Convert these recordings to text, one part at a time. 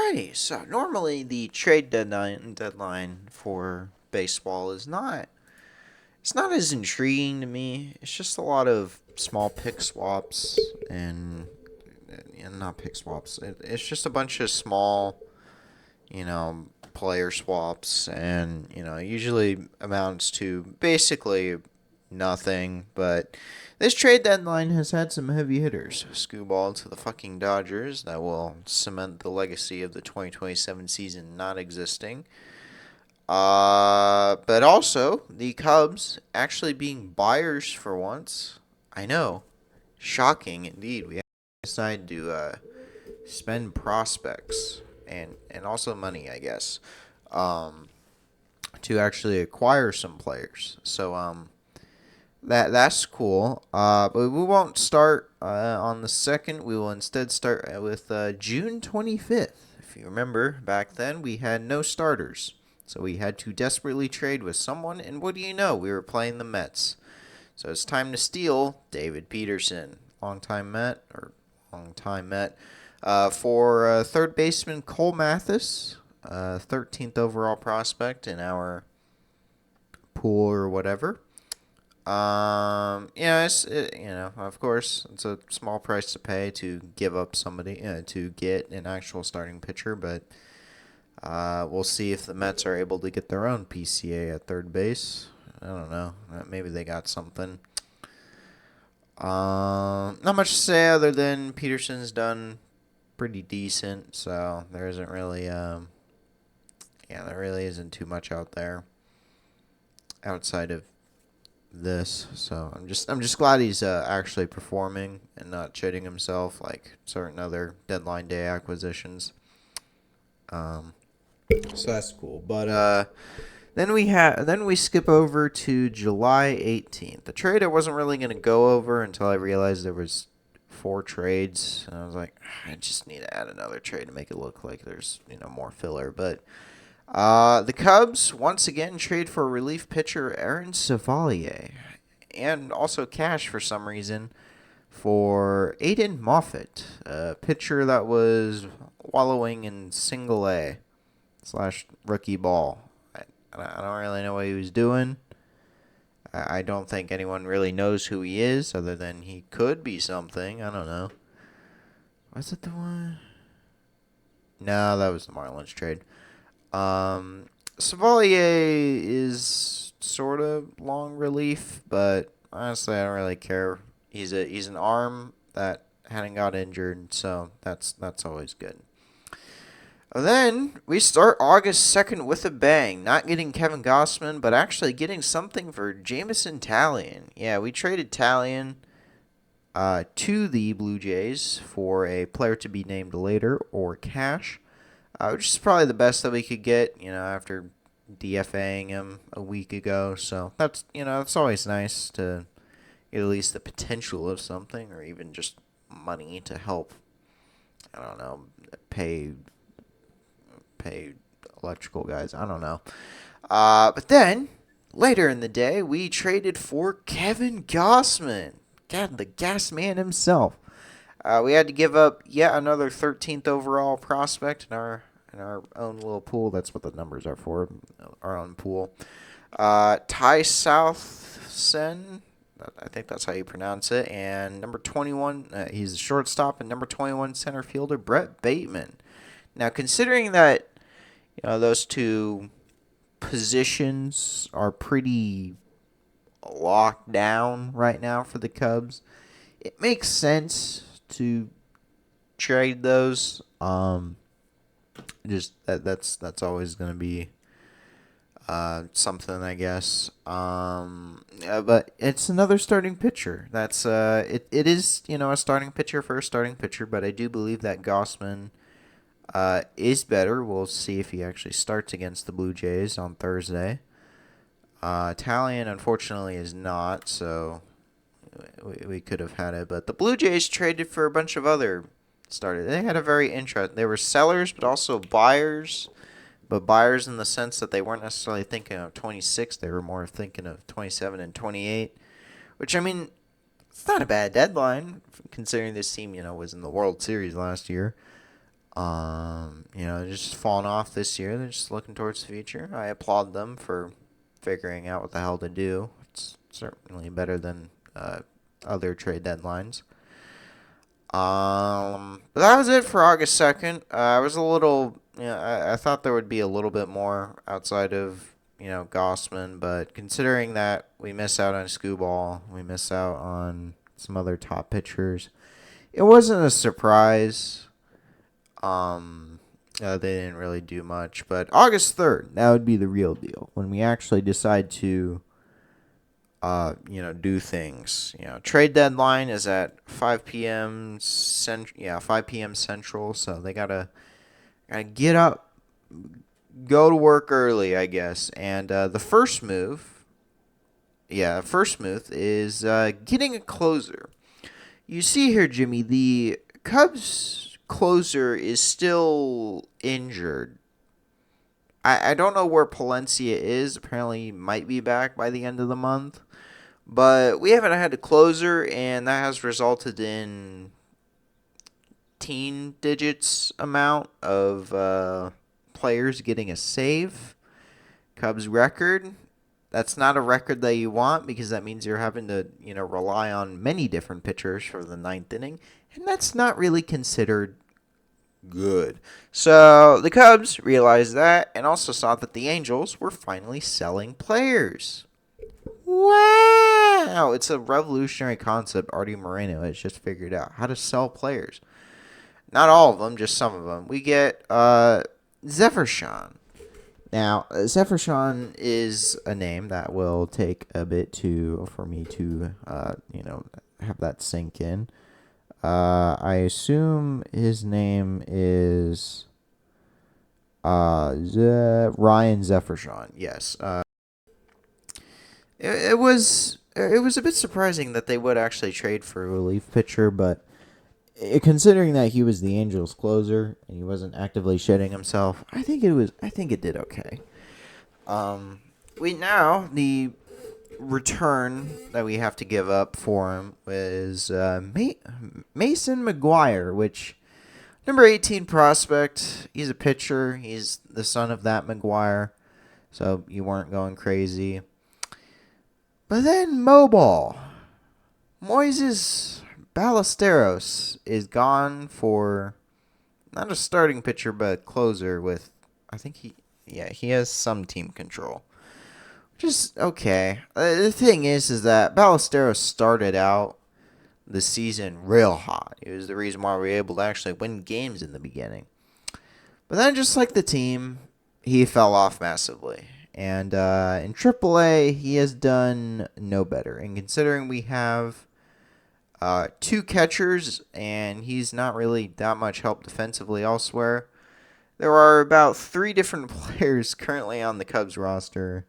Alrighty, so normally the trade deadline for baseball is not it's not as intriguing to me. It's just a lot of small pick swaps and not pick swaps. It's just a bunch of small, player swaps, and usually amounts to basically nothing. But this trade deadline has had some heavy hitters. Screwball to the fucking Dodgers that will cement the legacy of the 2027 season not existing. But also the Cubs actually being buyers for once. I know, shocking indeed. We decided to spend prospects and also money, I guess, um, to actually acquire some players. So that's cool. But we won't start on the second. We will instead start with June 25th. If you remember, back then we had no starters. So we had to desperately trade with someone, and what do you know? We were playing the Mets. So it's time to steal David Peterson, longtime Met, for third baseman Cole Mathis, 13th overall prospect in our pool or whatever. Of course, it's a small price to pay to give up somebody to get an actual starting pitcher, but we'll see if the Mets are able to get their own PCA at third base. I don't know. Maybe they got something. Not much to say other than Peterson's done pretty decent, so there isn't really, there really isn't too much out there outside of this. So I'm just glad he's actually performing and not shitting himself like certain other deadline day acquisitions. Um, so that's cool. But then we skip over to July 18th. The trade I wasn't really gonna go over until I realized there was four trades, and I was like, I just need to add another trade to make it look like there's more filler. But the Cubs once again trade for relief pitcher Aaron Savalier, and also cash for some reason for Aiden Moffett, a pitcher that was wallowing in single A slash rookie ball. I don't really know what he was doing. I don't think anyone really knows who he is, other than he could be something. I don't know. Was it the one? No, that was the Marlins trade. Um, Savalier is sort of long relief, but honestly, I don't really care. He's an arm that hadn't got injured, so that's always good. Then we start August 2nd with a bang. Not getting Kevin Gossman, but actually getting something for Jameson Taillon. Yeah, we traded Taillon to the Blue Jays for a player to be named later or cash, which is probably the best that we could get, after DFAing him a week ago. So it's always nice to get at least the potential of something, or even just money to help. I don't know, pay electrical guys. I don't know. But then later in the day, we traded for Kevin Gossman. God, the gas man himself. We had to give up yet another 13th overall prospect in our own little pool. That's what the numbers are for. Our own pool. Ty Southsen. I think that's how you pronounce it. And number 21, he's the shortstop, and number 21 center fielder Brett Bateman. Now, considering that those two positions are pretty locked down right now for the Cubs, it makes sense to trade those. Just that's always going to be something, I guess. But it's another starting pitcher. It is a starting pitcher for a starting pitcher, but I do believe that Gossman is better. We'll see if he actually starts against the Blue Jays on Thursday. Taillon, unfortunately, is not, so we could have had it. But the Blue Jays traded for a bunch of other starters. They had a very interesting. They were sellers, but also buyers. But buyers in the sense that they weren't necessarily thinking of 26. They were more thinking of 27 and 28. Which, I mean, it's not a bad deadline, considering this team, was in the World Series last year. Just falling off this year. They're just looking towards the future. I applaud them for figuring out what the hell to do. It's certainly better than other trade deadlines. But that was it for August 2nd. I was a little, I thought there would be a little bit more outside of, Gossman, but considering that we miss out on Skubal, we miss out on some other top pitchers, it wasn't a surprise. They didn't really do much, but August 3rd, that would be the real deal when we actually decide to do things. Trade deadline is at 5 p.m. 5 p.m. Central, so they gotta get up, go to work early, I guess. And the first move is getting a closer. You see here, Jimmy, the Cubs closer is still injured. I don't know where Palencia is. Apparently, he might be back by the end of the month. But we haven't had a closer, and that has resulted in teen digits amount of players getting a save. Cubs record. That's not a record that you want because that means you're having to, rely on many different pitchers for the ninth inning, and that's not really considered good. So the Cubs realized that and also saw that the Angels were finally selling players. Wow! It's a revolutionary concept Artie Moreno has just figured out. How to sell players. Not all of them, just some of them. We get Zephyrshawn. Now, Zephyrshawn is a name that will take a bit for me to have that sink in. I assume his name is Ryan Zephyrshawn. Yes. It was a bit surprising that they would actually trade for a relief pitcher, but considering that he was the Angels' closer and he wasn't actively shitting himself, I think it did okay. The return that we have to give up for him is Mason McGuire, which number 18 prospect. He's a pitcher. He's the son of that McGuire, so you weren't going crazy. But then Moises Ballesteros is gone for not a starting pitcher but a closer with, I think he has some team control. Just okay. The thing is that Ballesteros started out the season real hot. It was the reason why we were able to actually win games in the beginning. But then, just like the team, he fell off massively. And in AAA, he has done no better. And considering we have two catchers and he's not really that much help defensively elsewhere, there are about 3 different players currently on the Cubs roster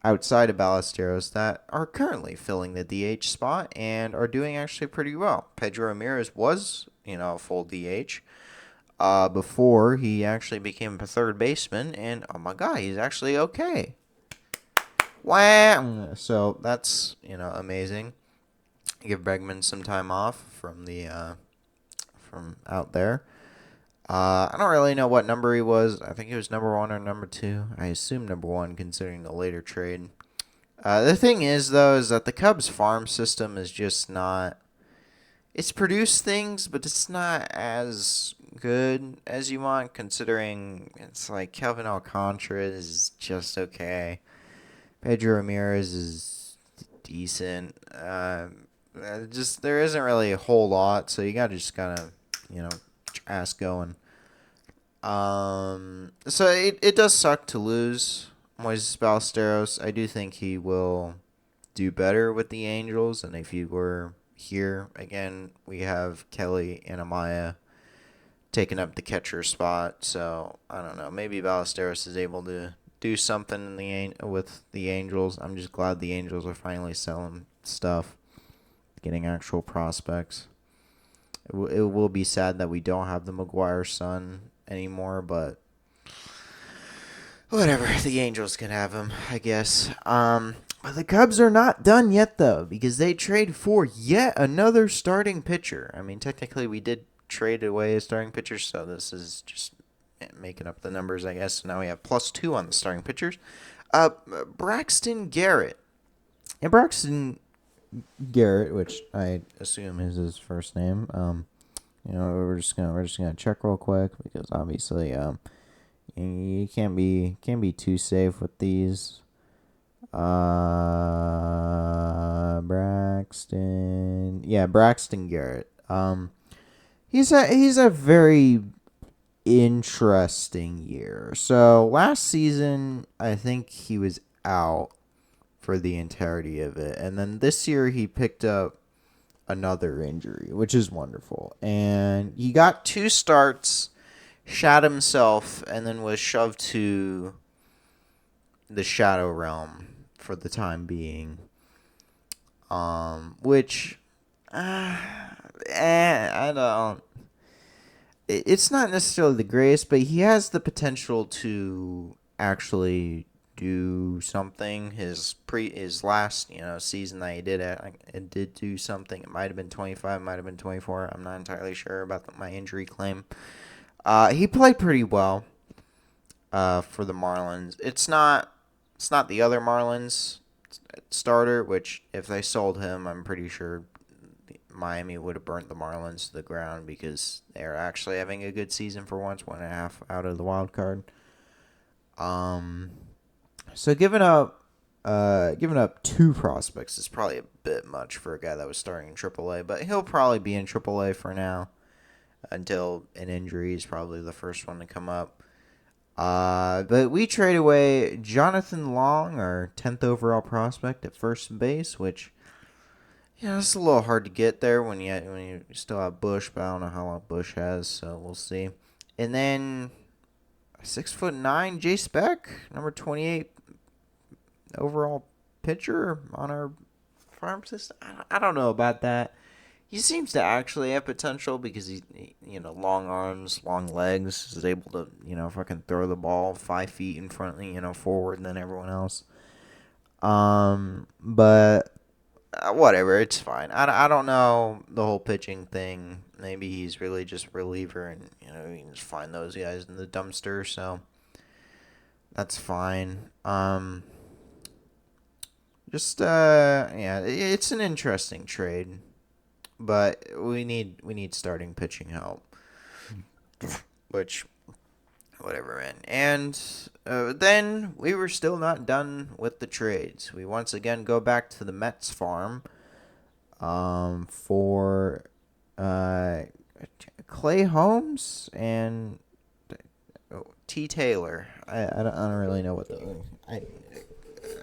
outside of Ballesteros that are currently filling the DH spot and are doing actually pretty well. Pedro Ramirez was, a full DH before he actually became a third baseman, and oh my god, he's actually okay. Wow! So that's, amazing. Give Bregman some time off from from out there. I don't really know what number he was. I think he was number 1 or number 2. I assume number 1 considering the later trade. The thing is, though, is that the Cubs farm system is just not... It's produced things, but it's not as good as you want, considering it's like Kelvin Alcantara is just okay. Pedro Ramirez is decent. There isn't really a whole lot, so you gotta just gotta, ass going. So it does suck to lose Moises Ballesteros. I do think he will do better with the Angels, and if he were here again, we have Kelly and Amaya taking up the catcher spot. So I don't know. Maybe Ballesteros is able to do something with the Angels. I'm just glad the Angels are finally selling stuff, getting actual prospects. It will be sad that we don't have the McGuire son anymore, but whatever. The Angels can have him, I guess. But the Cubs are not done yet, though, because they trade for yet another starting pitcher. I mean, technically, we did traded away as starting pitchers, so this is just making up the numbers, I guess. So now we have +2 on the starting pitchers. Braxton Garrett. And Braxton Garrett, which I assume is his first name. We're just gonna check real quick because obviously you can't be too safe with these. Braxton Garrett. He's a very interesting year. So last season, I think he was out for the entirety of it, and then this year he picked up another injury, which is wonderful. And he got 2 starts, shot himself, and then was shoved to the Shadow Realm for the time being. Which, I don't. It's not necessarily the greatest, but he has the potential to actually do something. His last season that he did it did do something. It might have been 25, might have been 24. I'm not entirely sure about my injury claim. He played pretty well for the Marlins. It's not the other Marlins starter, which if they sold him, I'm pretty sure Miami would have burnt the Marlins to the ground because they're actually having a good season for once, 1.5 out of the wild card. So giving up 2 prospects is probably a bit much for a guy that was starting in AAA, but he'll probably be in AAA for now until an injury is probably the first one to come up. But we trade away Jonathan Long, our 10th overall prospect at first base, which it's a little hard to get there when you still have Bush, but I don't know how long Bush has, so we'll see. And then 6'9" Jace Beck, number 28 overall pitcher on our farm system. I don't know about that. He seems to actually have potential because he long arms, long legs, is able to fucking throw the ball 5 feet in front, forward than everyone else. But whatever, it's fine. I don't know the whole pitching thing. Maybe he's really just reliever, and you can just find those guys in the dumpster. So that's fine. It's an interesting trade, but we need starting pitching help, which whatever, man. And then we were still not done with the trades. We once again go back to the Mets farm for Clay Holmes and T. Taylor. I don't really know what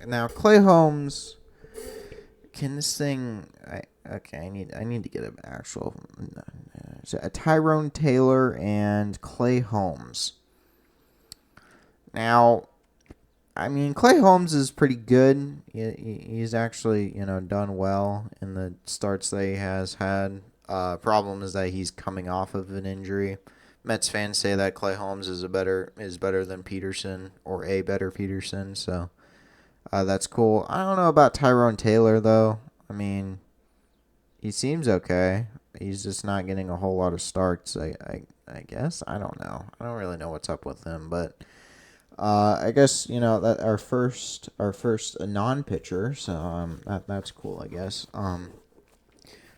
now Clay Holmes. Can this thing? I need to get an actual. So Tyrone Taylor and Clay Holmes. Now, I mean, Clay Holmes is pretty good. He's actually done well in the starts that he has had. Problem is that he's coming off of an injury. Mets fans say that Clay Holmes is better than Peterson, or a better Peterson. So that's cool. I don't know about Tyrone Taylor though. I mean, he seems okay. He's just not getting a whole lot of starts. I guess I don't know. I don't really know what's up with him, but I guess that our first non-pitcher. So that's cool. I guess.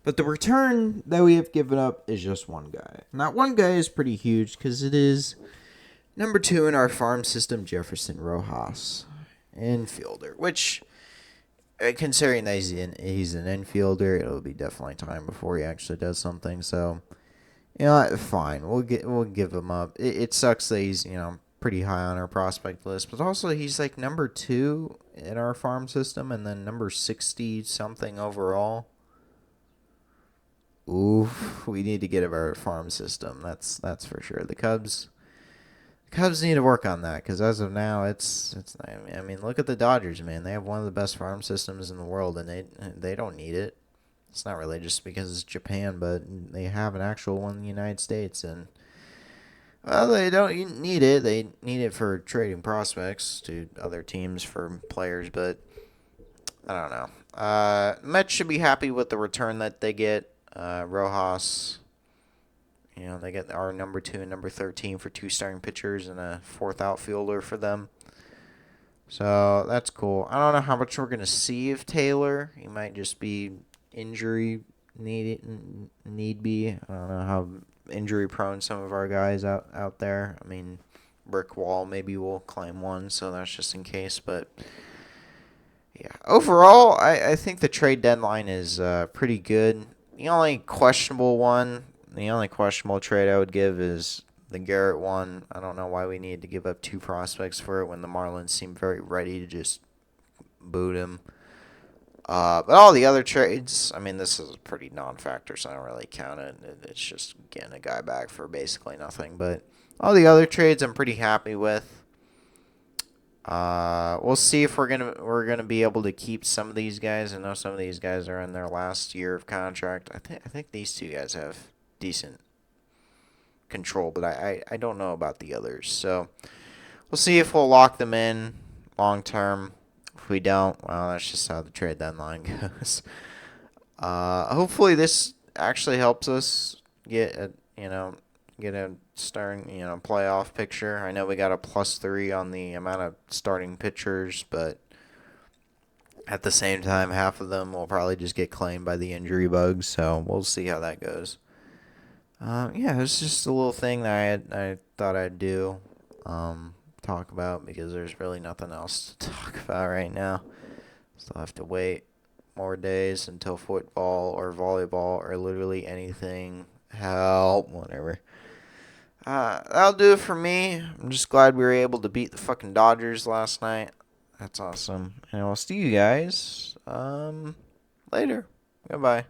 But the return that we have given up is just one guy. And that one guy is pretty huge because it is number 2 in our farm system, Jefferson Rojas, infielder. Which, considering that he's an infielder, it'll be definitely time before he actually does something. So, fine, we'll give him up. It sucks that he's pretty high on our prospect list, but also he's like number 2 in our farm system, and then number 60 something overall. Ooh, we need to get our farm system. That's for sure. The Cubs need to work on that because as of now, it's. I mean, look at the Dodgers, man. They have one of the best farm systems in the world, and they don't need it. It's not really just because it's Japan, but they have an actual one in the United States, and they don't need it. They need it for trading prospects to other teams for players, but I don't know. Mets should be happy with the return that they get. Rojas, You know, they get our number 2 and number 13 for 2 starting pitchers and a 4th outfielder for them. So that's cool. I don't know how much we're gonna see of Taylor. He might just be injury need be. I don't know how injury prone some of our guys out there. I mean, brick wall. Maybe we'll climb one, so that's just in case. But yeah, overall, I think the trade deadline is pretty good. The only questionable trade I would give is the Garrett one. I don't know why we needed to give up 2 prospects for it when the Marlins seemed very ready to just boot him. But all the other trades, I mean, this is a pretty non-factor, so I don't really count it. It's just getting a guy back for basically nothing. But all the other trades, I'm pretty happy with. We'll see if we're gonna be able to keep some of these guys. I know some of these guys are in their last year of contract. I think these 2 guys have decent control, but I don't know about the others. So we'll see if we'll lock them in long term. If we don't, well, that's just how the trade deadline goes. Hopefully this actually helps us get a starting playoff picture. I know we got a +3 on the amount of starting pitchers, but at the same time, half of them will probably just get claimed by the injury bugs. So we'll see how that goes. Yeah, it's just a little thing that I thought I'd do, talk about because there's really nothing else to talk about right now. Still have to wait more days until football or volleyball or literally anything. Help, whatever. That'll do it for me. I'm just glad we were able to beat the fucking Dodgers last night. That's awesome. And I'll see you guys later. Goodbye.